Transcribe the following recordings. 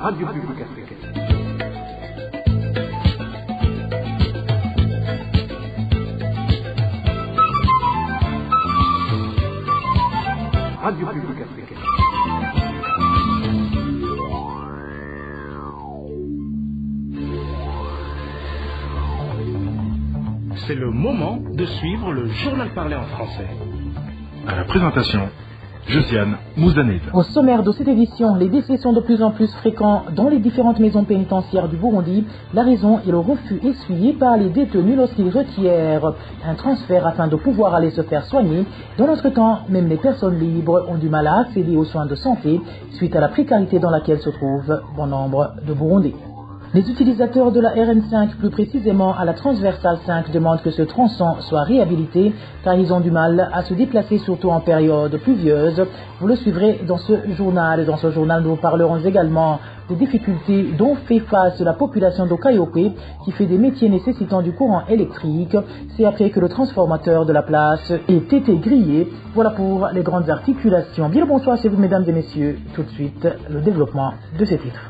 Radio Publique Africaine. Radio Publique Africaine. C'est le moment de suivre le journal parlé en français. À la présentation, Josiane Mouzaned. Au sommaire de cette édition, les décès sont de plus en plus fréquents dans les différentes maisons pénitentiaires du Burundi. La raison est le refus essuyé par les détenus lorsqu'ils requièrent un transfert afin de pouvoir aller se faire soigner. Dans notre temps, même les personnes libres ont du mal à accéder aux soins de santé suite à la précarité dans laquelle se trouve bon nombre de Burundais. Les utilisateurs de la RN5, plus précisément à la transversale 5, demandent que ce tronçon soit réhabilité car ils ont du mal à se déplacer, surtout en période pluvieuse. Vous le suivrez dans ce journal. Dans ce journal, nous parlerons également des difficultés dont fait face la population d'Okayope qui fait des métiers nécessitant du courant électrique. C'est après que le transformateur de la place ait été grillé. Voilà pour les grandes articulations. Bien le bonsoir chez vous, mesdames et messieurs. Tout de suite, le développement de ces titres.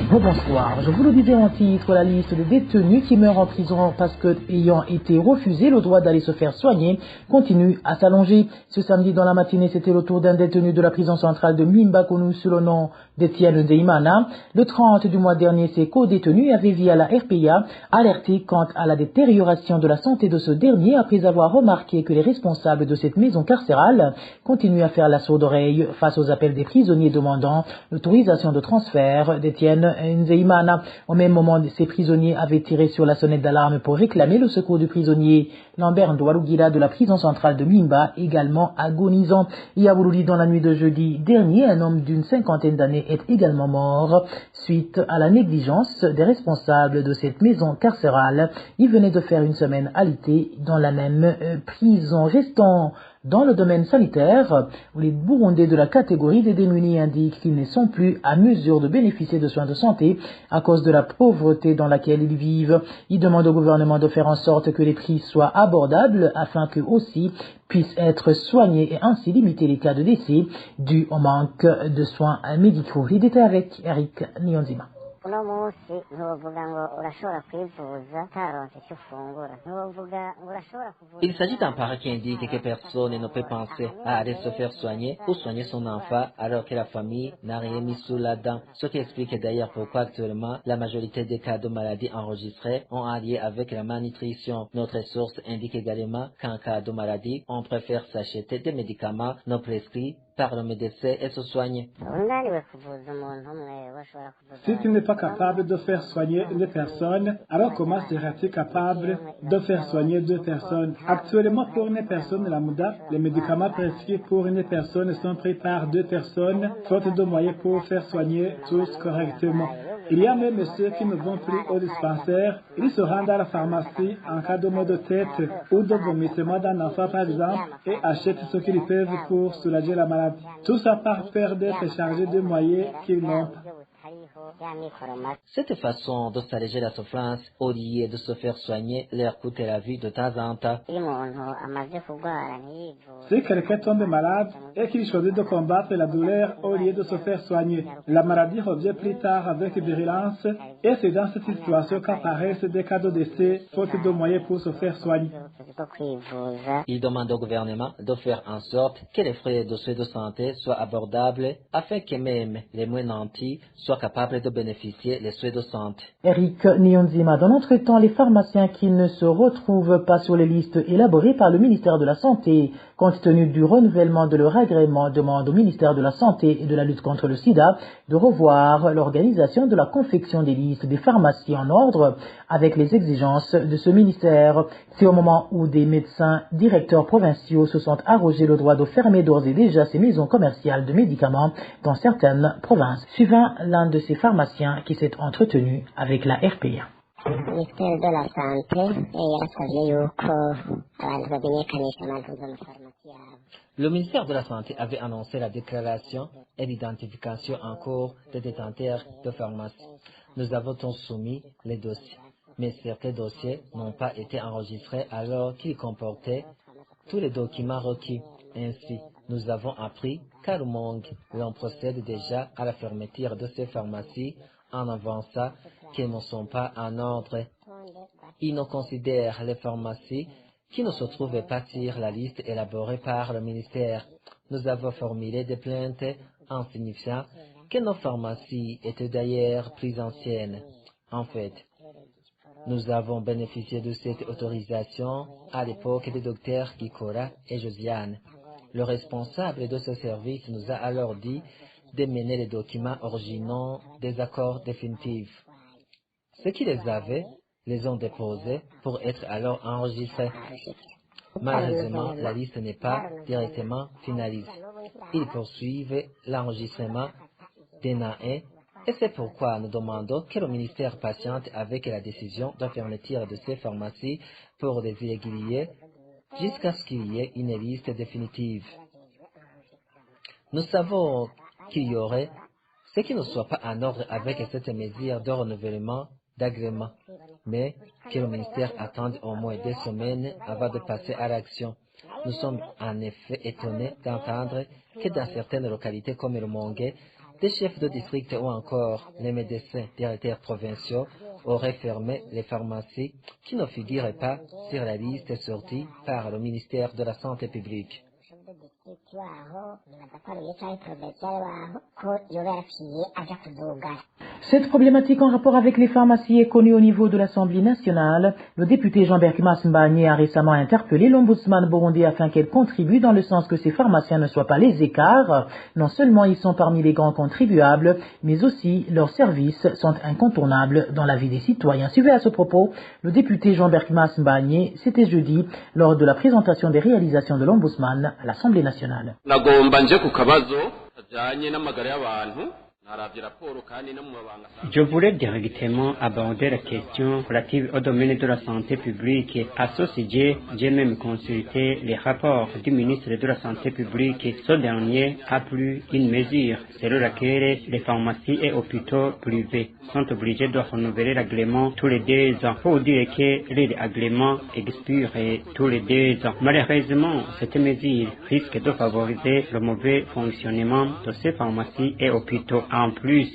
Bonsoir. Je vous le disais en titre, la liste des détenus qui meurent en prison parce que ayant été refusé le droit d'aller se faire soigner continue à s'allonger. Ce samedi dans la matinée, c'était le tour d'un détenu de la prison centrale de Mimba connu sous le nom d'Etienne Nzeimana. Le 30 du mois dernier, ses co-détenus avaient via la RPA alerté quant à la détérioration de la santé de ce dernier après avoir remarqué que les responsables de cette maison carcérale continuent à faire la sourde oreille face aux appels des prisonniers demandant l'autorisation de transfert d'Etienne Nzeimana. Au même moment, ces prisonniers avaient tiré sur la sonnette d'alarme pour réclamer le secours du prisonnier Lambert Ndoualougila de la prison centrale de Mimba, également agonisant. Et à Woulouli, dans la nuit de jeudi dernier, un homme d'une 50aine d'années est également mort suite à la négligence des responsables de cette maison carcérale. Il venait de faire une semaine alité dans la même prison. Restons dans le domaine sanitaire, où les Burundais de la catégorie des démunis indiquent qu'ils ne sont plus à mesure de bénéficier de soins de santé à cause de la pauvreté dans laquelle ils vivent. Ils demandent au gouvernement de faire en sorte que les prix soient abordables afin qu'eux aussi puissent être soignés et ainsi limiter les cas de décès dus au manque de soins médicaux. Il était avec Eric Niyonzima. Il s'agit d'un parent qui indique que personne ne peut penser à aller se faire soigner ou soigner son enfant alors que la famille n'a rien mis sous la dent. Ce qui explique d'ailleurs pourquoi actuellement la majorité des cas de maladies enregistrés ont un lien avec la malnutrition. Notre source indique également qu'en cas de maladie, on préfère s'acheter des médicaments non prescrits par le médecin et se soigner. Si tu n'es pas capable de faire soigner une personne, alors comment seras-tu capable de faire soigner deux personnes? Actuellement, pour une personne lambda, les médicaments prescrits pour une personne sont pris par deux personnes, faute de moyens pour faire soigner tous correctement. Il y a même ceux qui ne vont plus au dispensaire, ils se rendent à la pharmacie en cas de maux de tête ou de vomissement d'un enfant par exemple et achètent ce qu'ils peuvent pour soulager la maladie. Tout ça par peur d'être chargés de moyens qu'ils n'ont pas. Cette façon de s'alléger la souffrance au lieu de se faire soigner leur coûte la vie de temps en temps. Si quelqu'un tombe malade et qu'il choisit de combattre la douleur au lieu de se faire soigner, la maladie revient plus tard avec virulence et c'est dans cette situation qu'apparaissent des cas de décès faute de moyens pour se faire soigner. Il demande au gouvernement de faire en sorte que les frais de soins de santé soient abordables afin que même les moins nantis soient capables de bénéficier des soins de santé. Eric Niyonzima. Dans notre temps, les pharmaciens qui ne se retrouvent pas sur les listes élaborées par le ministère de la Santé, compte tenu du renouvellement de leur agrément, demandent au ministère de la Santé et de la lutte contre le sida de revoir l'organisation de la confection des listes des pharmacies en ordre avec les exigences de ce ministère. C'est au moment où des médecins directeurs provinciaux se sont arrogés le droit de fermer d'ores et déjà ces maisons commerciales de médicaments dans certaines provinces, suivant l'un de ces pharmaciens qui s'est entretenu avec la RPA. Le ministère de la Santé avait annoncé la déclaration et l'identification en cours des détenteurs de pharmacie. Nous avons tous soumis les dossiers, mais certains dossiers n'ont pas été enregistrés alors qu'ils comportaient tous les documents requis. Ainsi, nous avons appris qu'à Rumonge, l'on procède déjà à la fermeture de ces pharmacies en avançant qu'elles ne sont pas en ordre. Ils nous considèrent les pharmacies qui ne se trouvaient pas sur la liste élaborée par le ministère. Nous avons formulé des plaintes en signifiant que nos pharmacies étaient d'ailleurs plus anciennes. En fait, nous avons bénéficié de cette autorisation à l'époque des docteurs Kikora et Josiane. Le responsable de ce service nous a alors dit de mener les documents originaux des accords définitifs. Ceux qui les avaient les ont déposés pour être alors enregistrés. Malheureusement, la liste n'est pas directement finalisée. Ils poursuivent l'enregistrement des NAE et c'est pourquoi nous demandons que le ministère patiente avec la décision de fermeture de ces pharmacies pour les irréguliers jusqu'à ce qu'il y ait une liste définitive. Nous savons qu'il y aurait ce qui ne soit pas en ordre avec cette mesure de renouvellement d'agrément, mais que le ministère attende au moins 2 semaines avant de passer à l'action. Nous sommes en effet étonnés d'entendre que dans certaines localités comme le Mongue, des chefs de district ou encore les médecins directeurs provinciaux auraient fermé les pharmacies qui ne figuraient pas sur la liste sortie par le ministère de la Santé publique. Cette problématique en rapport avec les pharmacies est connue au niveau de l'Assemblée nationale. Le député Jean-Berkimas Mbagné a récemment interpellé l'ombudsman burundais afin qu'elle contribue dans le sens que ces pharmaciens ne soient pas les écarts. Non seulement ils sont parmi les grands contribuables, mais aussi leurs services sont incontournables dans la vie des citoyens. Suivez à ce propos le député Jean-Berkimas Mbagné, c'était jeudi, lors de la présentation des réalisations de l'ombudsman à l'Assemblée nationale. Je voulais directement aborder la question relative au domaine de la santé publique. À ce sujet, j'ai même consulté les rapports du ministre de la Santé publique. Ce dernier a pris une mesure selon laquelle les pharmacies et hôpitaux privés sont obligés de renouveler l'agrément tous les 2 ans. Pour dire que les agréments expirent tous les 2 ans. Malheureusement, cette mesure risque de favoriser le mauvais fonctionnement de ces pharmacies et hôpitaux. En plus,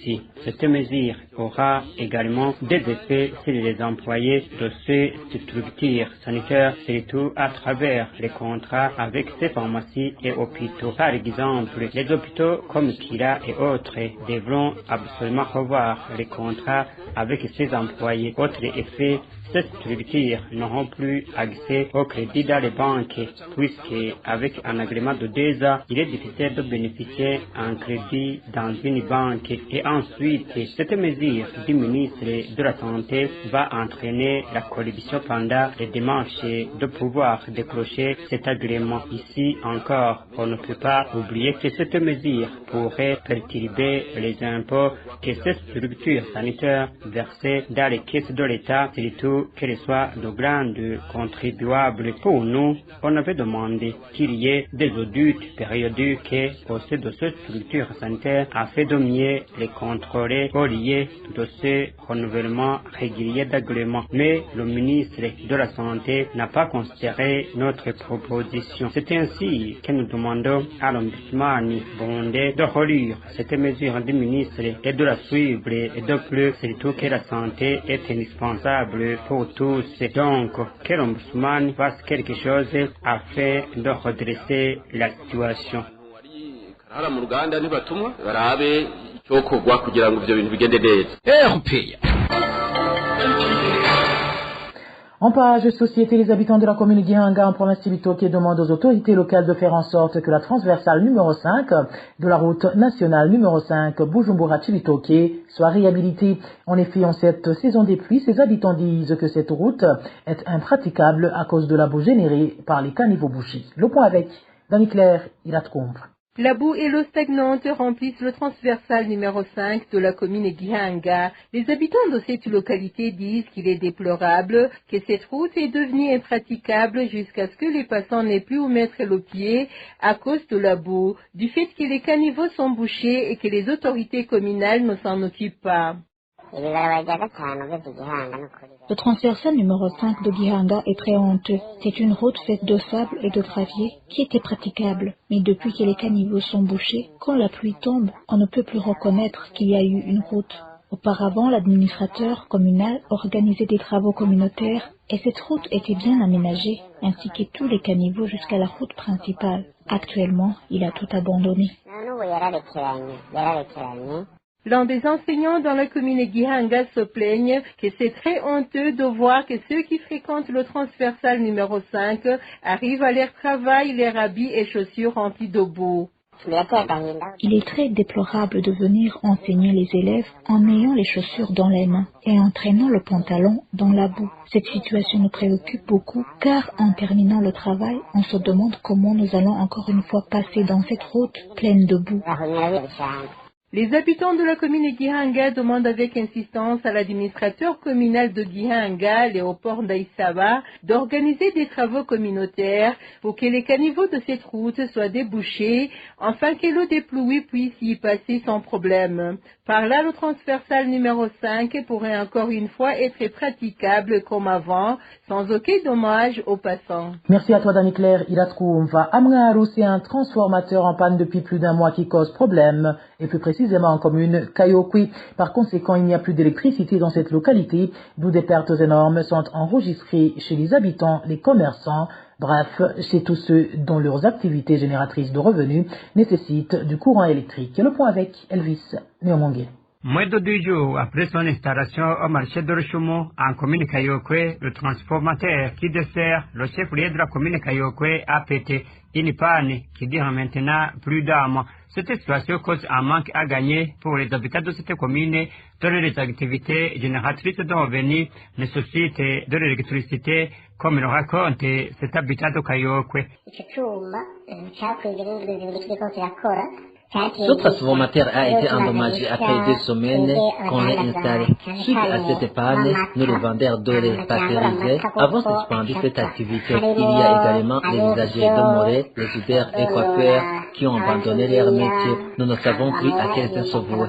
cette mesure aura également des effets sur les employés de ces structures sanitaires, surtout à travers les contrats avec ces pharmacies et hôpitaux. Par exemple, les hôpitaux comme Kira et autres devront absolument revoir les contrats avec ces employés. Autre effet, ces structures n'auront plus accès au crédit dans les banques, puisque avec un agrément de 2 ans, il est difficile de bénéficier d'un crédit dans une banque. Et ensuite, cette mesure du ministre de la Santé va entraîner la corruption pendant les démarches de pouvoir décrocher cet agrément. Ici encore, on ne peut pas oublier que cette mesure pourrait perturber les impôts que ces structures sanitaires versent dans les caisses de l'État, surtout qu'elles soient de grandes contribuables. Pour nous, on avait demandé qu'il y ait des audits périodiques au sein de ces structures sanitaires afin de mieux les contrôler au lieu de ce renouvellement régulier d'agrément. Mais le ministre de la Santé n'a pas considéré notre proposition. C'est ainsi que nous demandons à l'ombudsman burundais de relire cette mesure du ministre et de la suivre et de plus, surtout que la santé est indispensable pour tous. Donc, que l'ombudsman fasse quelque chose afin de redresser la situation. En page société, les habitants de la commune de Gihanga en province Cibitoke demandent aux autorités locales de faire en sorte que la transversale numéro 5 de la route nationale numéro 5 Bujumbura-Cibitoke soit réhabilitée. En effet, en cette saison des pluies, ces habitants disent que cette route est impraticable à cause de la boue générée par les caniveaux bouchés. Le point avec Dani Claire, Iratkoum. La boue et l'eau stagnante remplissent le transversal numéro 5 de la commune de Gihanga. Les habitants de cette localité disent qu'il est déplorable que cette route est devenue impraticable jusqu'à ce que les passants n'aient plus où mettre le pied à cause de la boue, du fait que les caniveaux sont bouchés et que les autorités communales ne s'en occupent pas. Le transversal numéro 5 de Gihanga est très honteux. C'est une route faite de sable et de gravier qui était praticable. Mais depuis que les caniveaux sont bouchés, quand la pluie tombe, on ne peut plus reconnaître qu'il y a eu une route. Auparavant, l'administrateur communal organisait des travaux communautaires et cette route était bien aménagée, ainsi que tous les caniveaux jusqu'à la route principale. Actuellement, il a tout abandonné. L'un des enseignants dans la commune Gihanga se plaignent que c'est très honteux de voir que ceux qui fréquentent le transversal numéro 5 arrivent à leur travail les habits et chaussures remplis de boue. Il est très déplorable de venir enseigner les élèves en ayant les chaussures dans les mains et en traînant le pantalon dans la boue. Cette situation nous préoccupe beaucoup car en terminant le travail, on se demande comment nous allons encore une fois passer dans cette route pleine de boue. Les habitants de la commune Gihanga demandent avec insistance à l'administrateur communal de Gihanga, Léopold Daïsaba, d'organiser des travaux communautaires pour que les caniveaux de cette route soient débouchés, afin que l'eau des pluies puisse y passer sans problème. Par là, le transversal numéro 5 pourrait encore une fois être praticable comme avant, sans aucun dommage aux passants. Merci à toi, Dani-Claire Ilatkoumva. Amgaru, c'est un transformateur en panne depuis plus d'un mois qui cause problème, et plus précisément en commune Kayokwi. Par conséquent, il n'y a plus d'électricité dans cette localité, d'où des pertes énormes sont enregistrées chez les habitants, les commerçants, bref, chez tous ceux dont leurs activités génératrices de revenus nécessitent du courant électrique. Le point avec Elvis Neomongue. Moins de 2 jours après son installation au marché de Rushumo, en commune Kayokwe, le transformateur qui dessert le chef-lieu de la commune Kayokwe a pété une panne qui dure maintenant plus d'un mois. Cette situation cause un manque à gagner pour les habitants de cette commune, dont les activités génératrices de revenus nécessitent de l'électricité, comme le raconte cet habitant de Kayokwe. Ce transformateur a été endommagé après 2 semaines qu'on l'a installé. Suite à cette panne, nous les vendeurs d'eau pasteurisés avons suspendu cette activité. Il y a également les usagers de Morée, les soudeurs et coiffeurs qui ont abandonné leur métier. Nous ne savons plus à quel sens se vouer.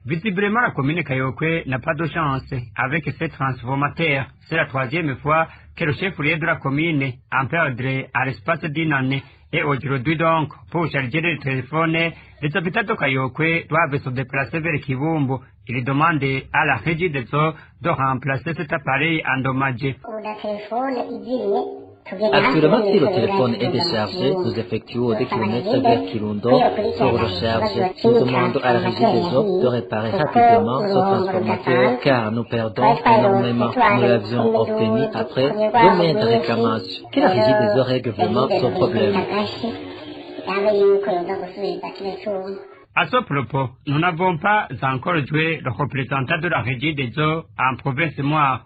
Visiblement, la commune Kayokwe n'a pas de chance avec ce transformateur. C'est la 3e fois que le chef-lieu de la commune en perdrait à l'espace d'une année. Et aujourd'hui donc, pour charger le téléphone, les habitants de Kayokwe doivent se déplacer vers Kibumbu. Ils demandent à la régie des eaux de remplacer cet appareil endommagé. Actuellement, si le téléphone est déchargé, nous effectuons des kilomètres vers Kirundo pour recharge. Nous demandons à la régie des eaux de réparer rapidement ce transformateur car nous perdons énormément. Nous l'avions obtenu après 2 mois de réclamation. Que la régie des eaux règle vraiment ce problème. À ce propos, nous n'avons pas encore joué le représentant de la régie des eaux en province Noire.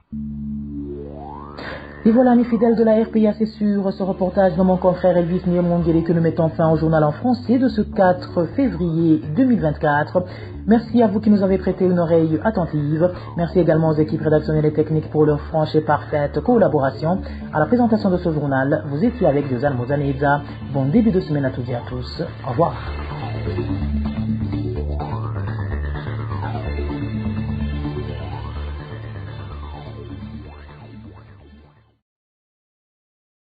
Et voilà, mes fidèles de la RPA, c'est sur ce reportage de mon confrère Elvis Niemongele que nous mettons fin au journal en français de ce 4 février 2024. Merci à vous qui nous avez prêté une oreille attentive. Merci également aux équipes rédactionnelles et techniques pour leur franche et parfaite collaboration. À la présentation de ce journal, vous étiez avec Josiane Mozaneza. Bon début de semaine à toutes et à tous. Au revoir.